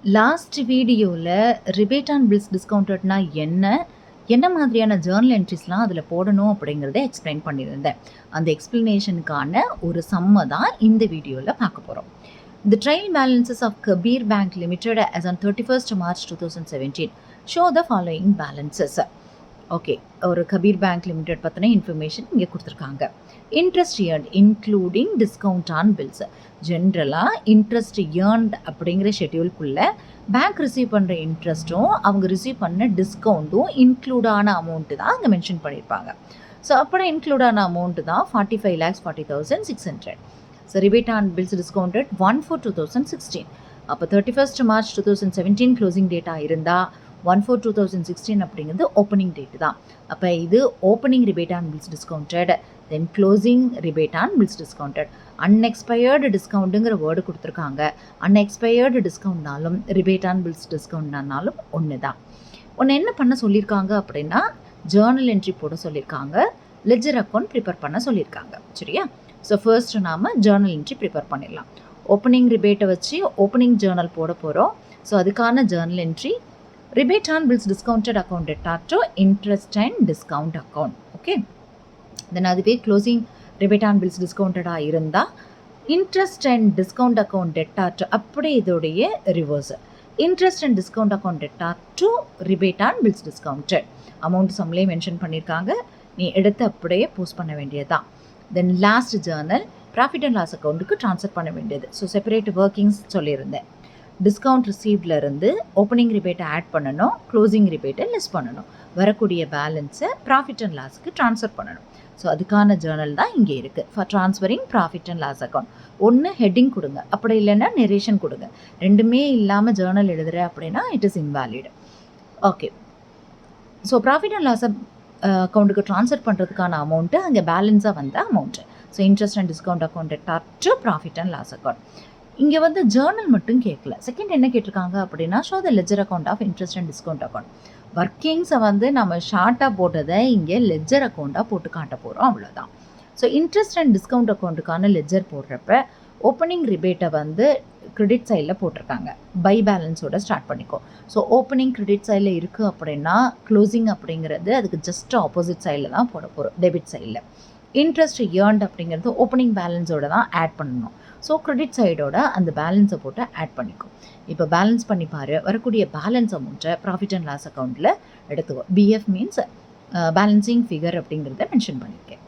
Last வீடியோவில் rebate on bills டிஸ்கவுண்டட்னா என்ன மாதிரியான ஜேர்னல் என்ட்ரிஸ்லாம் அதில் போடணும் அப்படிங்கிறத எக்ஸ்பிளைன் பண்ணியிருந்தேன். அந்த எக்ஸ்பிளனேஷனுக்கான ஒரு சம்மை தான் இந்த வீடியோவில் பார்க்க போகிறோம். The trial balances of Kabir Bank Limited as on 31st March 2017 show the following balances. Okay, ஒரு கபீர் பேங்க் லிமிடெட் பற்றின இன்ஃபர்மேஷன் இங்கே கொடுத்துருக்காங்க. Interest earned including discount on bills. ஜென்ரலாக இன்ட்ரெஸ்ட் ஏர்ன்ட் அப்படிங்கிற ஷெட்யூல்குள்ளே பேங்க் ரிசீவ் பண்ணுற இன்ட்ரெஸ்ட்டும் அவங்க ரிசீவ் பண்ண டிஸ்கவுண்ட்டும் இன்க்ளூடான அமௌண்ட்டு தான் அங்கே மென்ஷன் பண்ணியிருப்பாங்க. ஸோ அப்படி இன்க்ளூடான அமௌண்ட்டு தான் 45,40,600. So rebate on bills discounted 1/4/2016. அப்போ 31st March 2017 க்ளோசிங் டேட்டாக இருந்தால் 1/4/2016 அப்படிங்கிறது ஓப்பனிங் டேட்டு தான். அப்போ இது opening rebate on bills discounted, then closing rebate on bills discounted. Unexpired டிஸ்கவுண்ட்டுங்கிற வேர்டு கொடுத்துருக்காங்க. அன்எக்ஸ்பயர்டு டிஸ்கவுண்ட்னாலும் ரிபேட் ஆன் பில்ஸ் டிஸ்கவுண்ட்னாலும் ஒன்று தான். ஒன்று என்ன பண்ண சொல்லியிருக்காங்க அப்படின்னா, ஜேர்னல் என்ட்ரி போட சொல்லியிருக்காங்க, லெட்ஜர் அக்கௌண்ட் ப்ரிப்பேர் பண்ண சொல்லியிருக்காங்க. சரியா? ஸோ ஃபர்ஸ்ட் நாம் ஜேர்னல் என்ட்ரி ப்ரிப்பேர் பண்ணிடலாம். ஓப்பனிங் ரிபேட்டை வச்சு ஓப்பனிங் ஜேர்னல் போட போகிறோம். ஸோ அதுக்கான Journal entry rebate on bills discounted account debtor to interest and discount account. Okay, then அதுவே closing rebate on bills discounted இருந்தா interest and discount account debtor to அப்படியே இதோடைய reverse interest and discount account debtor to rebate on bills discounted amount சம்லே mention பண்ணியிருக்காங்க. நீ எடுத்து அப்படியே post பண்ண வேண்டியதுதான். Then last journal profit and loss அக்கௌண்ட்டுக்கு ட்ரான்ஸ்ஃபர் பண்ண வேண்டியது. ஸோ செப்பரேட் ஒர்க்கிங்ஸ் சொல்லியிருந்தேன். டிஸ்கவுண்ட் ரிசீவ்லேருந்து ஓப்பனிங் ரிபேட்டை ஆட் பண்ணணும், க்ளோசிங் ரிபேட்டை லெஸ் பண்ணணும், வரக்கூடிய பேலன்ஸை ப்ராஃபிட் அண்ட் லாஸுக்கு ட்ரான்ஸ்ஃபர் பண்ணணும். ஸோ அதுக்கான ஜேர்னல் தான் இங்கே இருக்குது. For transferring profit and loss account ஒன்று ஹெட்டிங் கொடுங்க, அப்படி இல்லைன்னா நெரேஷன் கொடுங்க. ரெண்டுமே இல்லாமல் ஜேர்னல் எழுதுகிற அப்படின்னா it is invalid. Okay, so profit and loss அக்கௌண்ட்டுக்கு ட்ரான்ஸ்ஃபர் பண்ணுறதுக்கான அமௌண்ட்டு அங்கே பேலன்ஸாக வந்த amount. So interest and discount account to profit and loss account. இங்கே வந்து ஜேர்னல் மட்டும் கேட்கல. செகண்ட் என்ன கேட்டிருக்காங்க அப்படின்னா, show the ledger account of interest and discount account. ஒர்க்கிங்ஸை வந்து நம்ம ஷார்ட்டாக போட்டதை இங்கே லெட்ஜர் அக்கௌண்ட்டாக போட்டு காட்ட போகிறோம், அவ்வளோதான். ஸோ இன்ட்ரெஸ்ட் அண்ட் டிஸ்கவுண்ட் அக்கௌண்ட்டுக்கான லெட்ஜர் போடுறப்ப ஓப்பனிங் ரிபேட்டை வந்து கிரெடிட் சைடில் போட்டிருக்காங்க. பை பேலன்ஸோட ஸ்டார்ட் பண்ணிக்கோ. ஸோ ஓப்பனிங் கிரெடிட் சைடில் இருக்குது அப்படின்னா க்ளோசிங் அப்படிங்கிறது அதுக்கு ஜஸ்ட் ஆப்போசிட் சைடில் தான் போட போகிறோம், டெபிட் சைடில். இன்ட்ரெஸ்ட் ஏர்ன்ட் அப்படிங்கிறது ஓப்பனிங் பேலன்ஸோட தான் ஆட் பண்ணணும். ஸோ கிரெடிட் சைடோட அந்த பேலன்ஸை போட்டு ஆட் பண்ணிக்கும். இப்போ பேலன்ஸ் பண்ணி பாரு, வரக்கூடிய பேலன்ஸ் அமௌண்ட்டை ப்ராஃபிட் அண்ட் லாஸ் அக்கௌண்ட்டில் எடுத்துக்கோ. பிஎஃப் மீன்ஸ் பேலன்சிங் ஃபிகர் அப்படிங்கிறத மென்ஷன் பண்ணியிருக்கேன்.